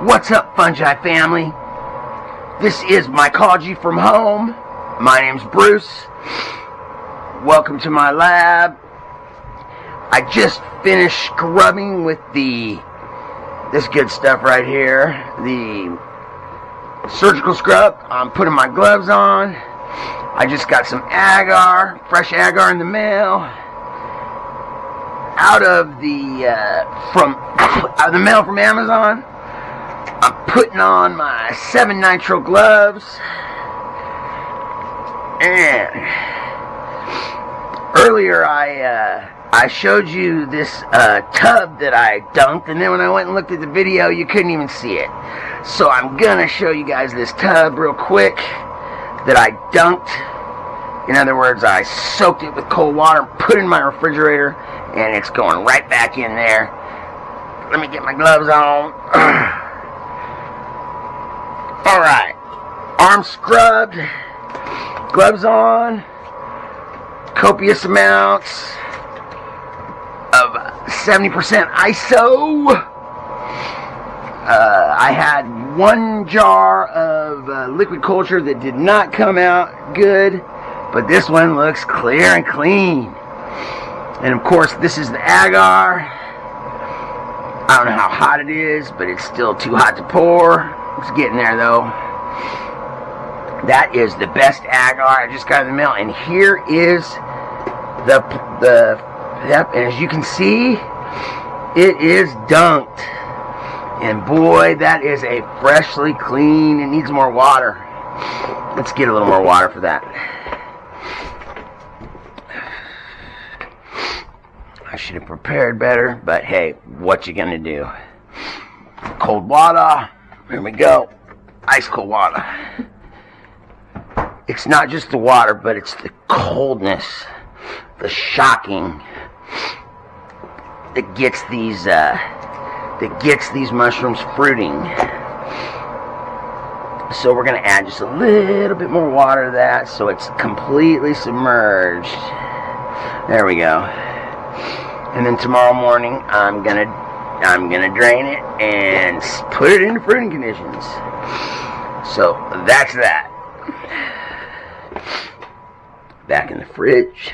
What's up, fungi family? This is mycology from home. My name's Bruce. Welcome to my lab. I just finished scrubbing with this good stuff right here, the surgical scrub. I'm putting my gloves on. I just got some agar, fresh agar in the mail. Out of the mail from Amazon. I'm putting on my 7 nitro gloves. And earlier I showed you this tub that I dunked, and then when I went and looked at the video, you couldn't even see it. So I'm gonna show you guys this tub real quick that I dunked. In other words, I soaked it with cold water, put it in my refrigerator, and it's going right back in there. Let me get my gloves on. Alright, arms scrubbed, gloves on, copious amounts of 70% ISO. I had 1 jar of liquid culture that did not come out good, but this one looks clear and clean. And of course, this is the agar. I don't know how hot it is, but it's still too hot to pour. It's getting there though. That is the best agar I just got in the mail, and here is yep. And as you can see, it is dunked, and boy, that is a freshly clean. It needs more water. Let's get a little more water for that. I should have prepared better, but hey, what you gonna do? Cold water. Here we go. Ice cold water. It's not just the water, but it's the coldness, the shocking that gets these mushrooms fruiting. So we're gonna add just a little bit more water to that, so it's completely submerged. There we go. And then tomorrow morning, I'm gonna drain it and put it into fruiting conditions. So that's that. Back in the fridge.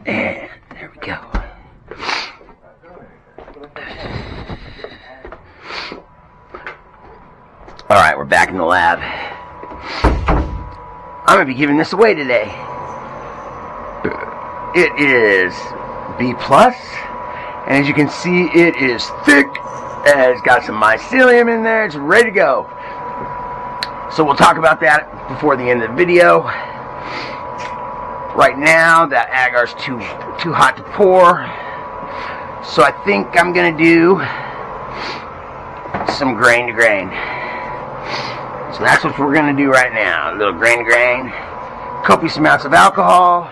And there we go. Alright, we're back in the lab. I'm going to be giving this away today. It is B+, and as you can see, it is thick, and it's got some mycelium in there. It's ready to go. So we'll talk about that before the end of the video. Right now, that agar's too hot to pour, so I think I'm going to do some grain to grain. So that's what we're going to do right now. A little grain to grain. Copious amounts of alcohol.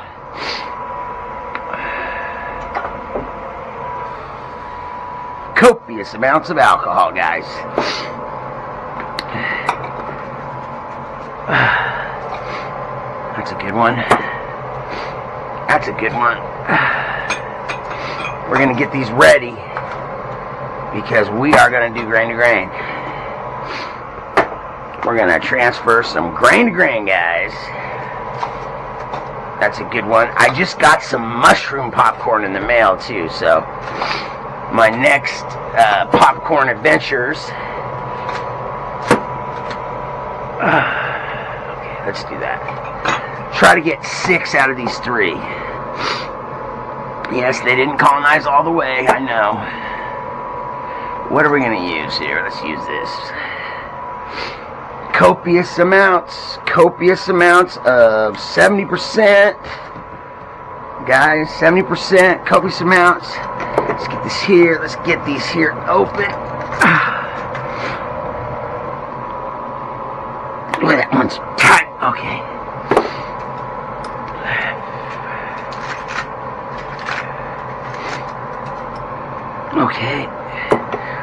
Copious amounts of alcohol, guys. That's a good one. That's a good one. We're going to get these ready because we are going to do grain to grain. We're going to transfer some grain to grain, guys. That's a good one. I just got some mushroom popcorn in the mail, too. So, my next popcorn adventures. Okay, let's do that. Try to get 6 out of these 3. Yes, they didn't colonize all the way, I know. What are we going to use here? Let's use this. Copious amounts of 70%. Guys, 70%, copious amounts. Let's get this here. Let's get these here open. Look at that one's tight. Okay. Okay.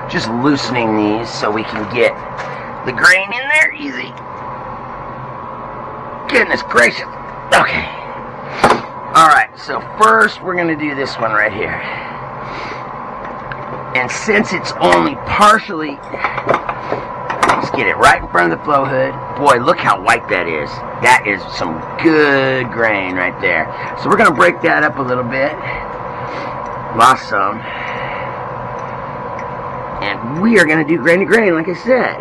Just loosening these so we can get the grain in there easy. Goodness gracious. Okay. Alright, so first we're going to do this one right here. And since it's only partially, let's get it right in front of the flow hood. Boy, look how white that is. That is some good grain right there. So we're going to break that up a little bit. Lost some. And we are going to do grain to grain, like I said.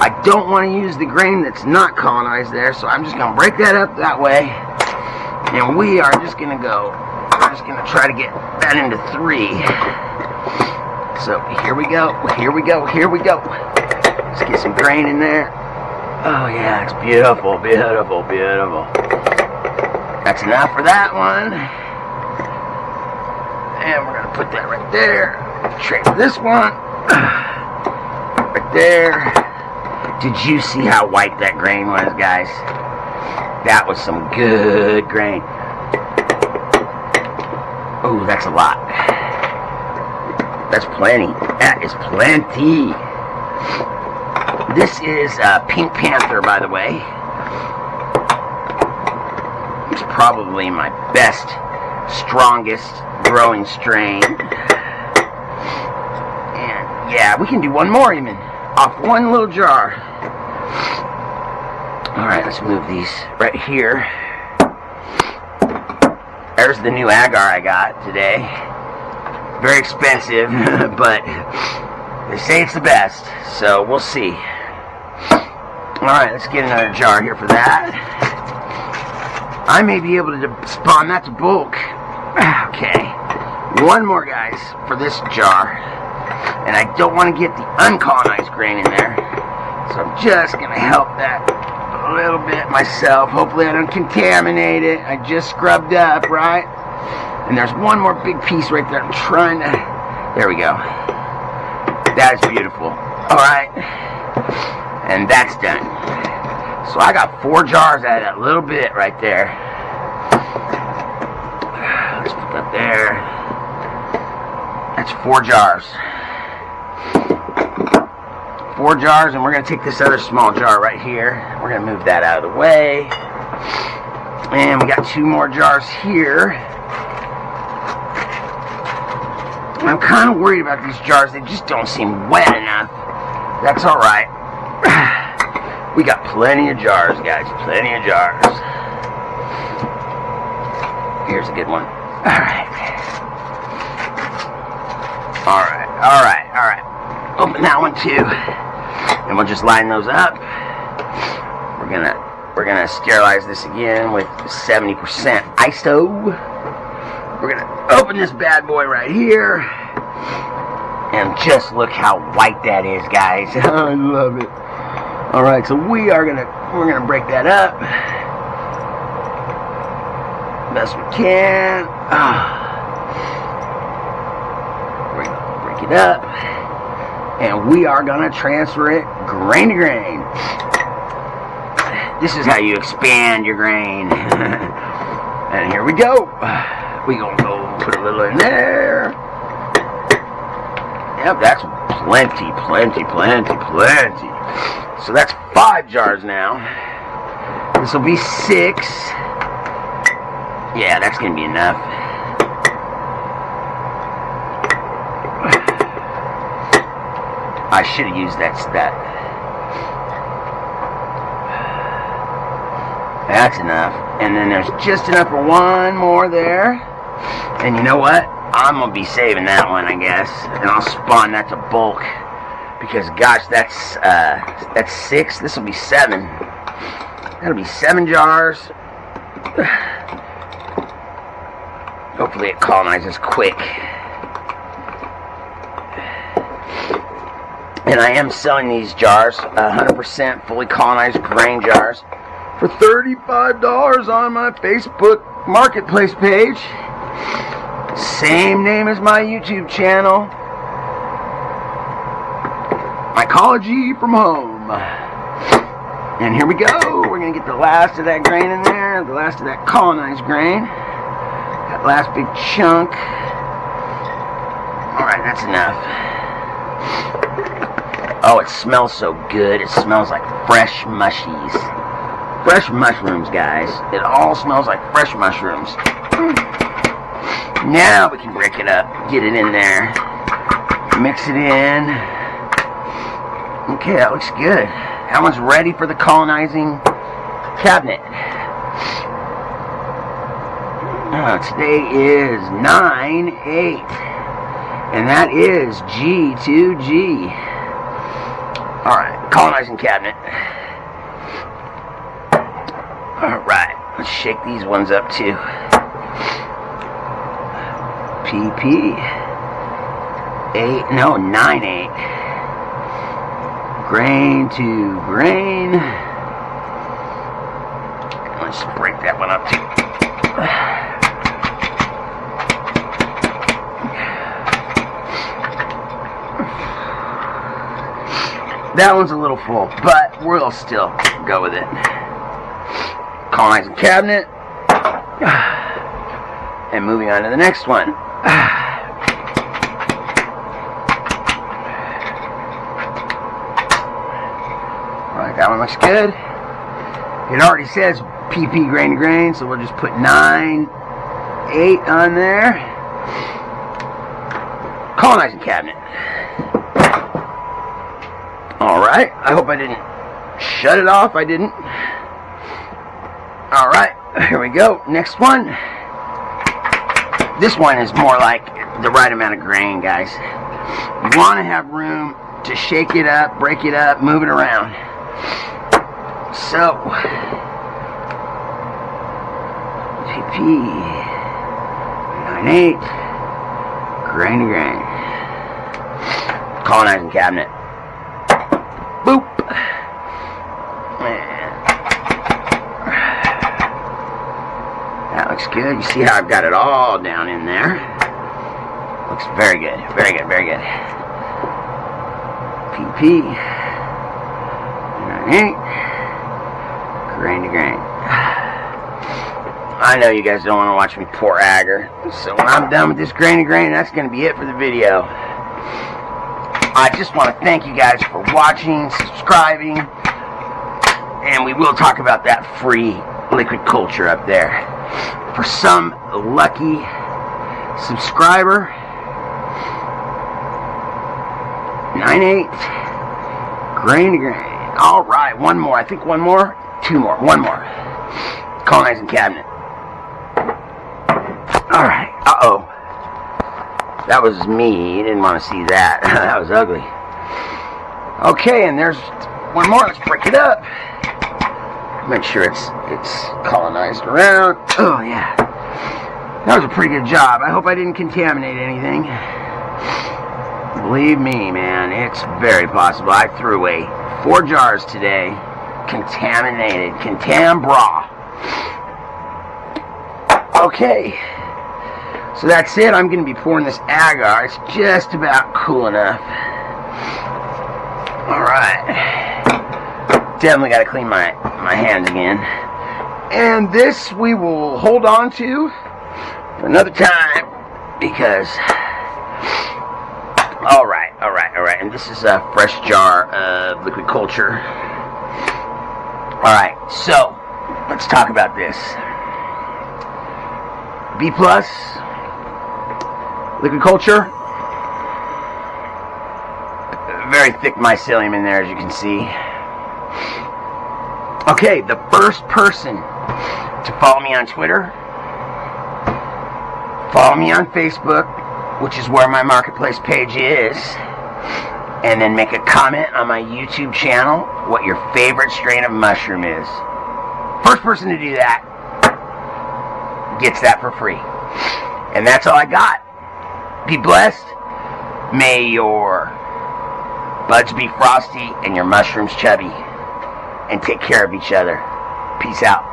I don't want to use the grain that's not colonized there, so I'm just going to break that up that way. And we are just going to go, I'm just going to try to get that into 3. So here we go, here we go, here we go. Let's get some grain in there. Oh yeah, it's beautiful, beautiful, beautiful. That's enough for that one. And we're going to put that right there. Trade for this one. Right there. Did you see how white that grain was, guys? That was some good grain. Oh, that's a lot. That's plenty. That is plenty. This is Pink Panther, by the way. It's probably my best, strongest growing strain. And yeah, we can do one more even. Off one little jar. Alright, let's move these right here. There's the new agar I got today. Very expensive, but they say it's the best, so we'll see. Alright, let's get another jar here for that. I may be able to spawn that to bulk. Okay. One more, guys, for this jar. And I don't want to get the uncolonized grain in there. So I'm just going to help that a little bit myself. Hopefully I don't contaminate it. I just scrubbed up, right? And there's one more big piece right there. I'm trying to... There we go. That is beautiful. Alright. And that's done. So I got 4 jars out of that little bit right there. Let's put that there. That's 4 jars. 4 jars, and we're going to take this other small jar right here. We're going to move that out of the way. And we got 2 more jars here. I'm kind of worried about these jars. They just don't seem wet enough. That's alright. We got plenty of jars, guys. Plenty of jars. Here's a good one. Alright. Alright, alright, alright. Open that one too. And we'll just line those up. We're gonna sterilize this again with 70% ISO. We're gonna open this bad boy right here. And just look how white that is, guys. I love it. Alright, so we're gonna break that up. Best we can. We're gonna break it up. And we are going to transfer it grain to grain. This is how you expand your grain. And here we go. We're going to go put a little in there. Yep, that's plenty, plenty, plenty, plenty. So that's 5 jars now. This will be 6. Yeah, that's going to be enough. I should have used that. That's enough. And then there's just enough for one more there. And you know what? I'm going to be saving that one, I guess. And I'll spawn that to bulk. Because, gosh, that's 6. This will be 7. That'll be 7 jars. Hopefully it colonizes quick. And I am selling these jars, 100% fully colonized grain jars, for $35 on my Facebook Marketplace page. Same name as my YouTube channel. Mycology from home. And here we go. We're going to get the last of that grain in there, the last of that colonized grain. That last big chunk. Alright, that's enough. Oh, it smells so good. It smells like fresh mushies. fresh mushrooms, guys. It all smells like fresh mushrooms. Now we can break it up, get it in there, mix it in. Okay, that looks good. That one's ready for the colonizing cabinet. Today is 9/8, and that is G2G. Alright, colonizing cabinet. Alright, let's shake these ones up too. PP 9/8. Grain to grain. Let's break that one up too. That one's a little full, but we'll still go with it. Colonizing cabinet. And moving on to the next one. Alright, that one looks good. It already says PP grain to grain, so we'll just put 9/8 on there. Colonizing cabinet. Alright, I hope I didn't shut it off. I didn't. Alright, here we go. Next one. This one is more like the right amount of grain, guys. You want to have room to shake it up, break it up, move it around. So, PP 9/8, grain to grain. Colonizing cabinet. Boop. That looks good. You see how I've got it all down in there. Looks very good. Very good, very good. PP 9/8. Grain to grain. I know you guys don't want to watch me pour agar. So when I'm done with this grain to grain, that's going to be it for the video. I just want to thank you guys for watching, subscribing, and we will talk about that free liquid culture up there. For some lucky subscriber, 9/8, grain to grain. Alright, one more. I think one more. Two more. One more. Colonizing cabinet. Alright. Uh-oh. That was me. You didn't want to see that. That was ugly. Okay, and there's one more. Let's break it up. Make sure it's colonized around. Oh, yeah. That was a pretty good job. I hope I didn't contaminate anything. Believe me, man, it's very possible. I threw away 4 jars today. Contaminated. Contambra. Okay. So that's it. I'm going to be pouring this agar. It's just about cool enough. Alright. Definitely got to clean my hands again. And this we will hold on to for another time because... Alright. And this is a fresh jar of liquid culture. Alright, so let's talk about this. B+, liquid culture. Very thick mycelium in there, as you can see. Okay, the first person to follow me on Twitter, follow me on Facebook, which is where my marketplace page is, and then make a comment on my YouTube channel what your favorite strain of mushroom is. First person to do that gets that for free. And that's all I got. Be blessed. May your buds be frosty and your mushrooms chubby. And take care of each other. Peace out.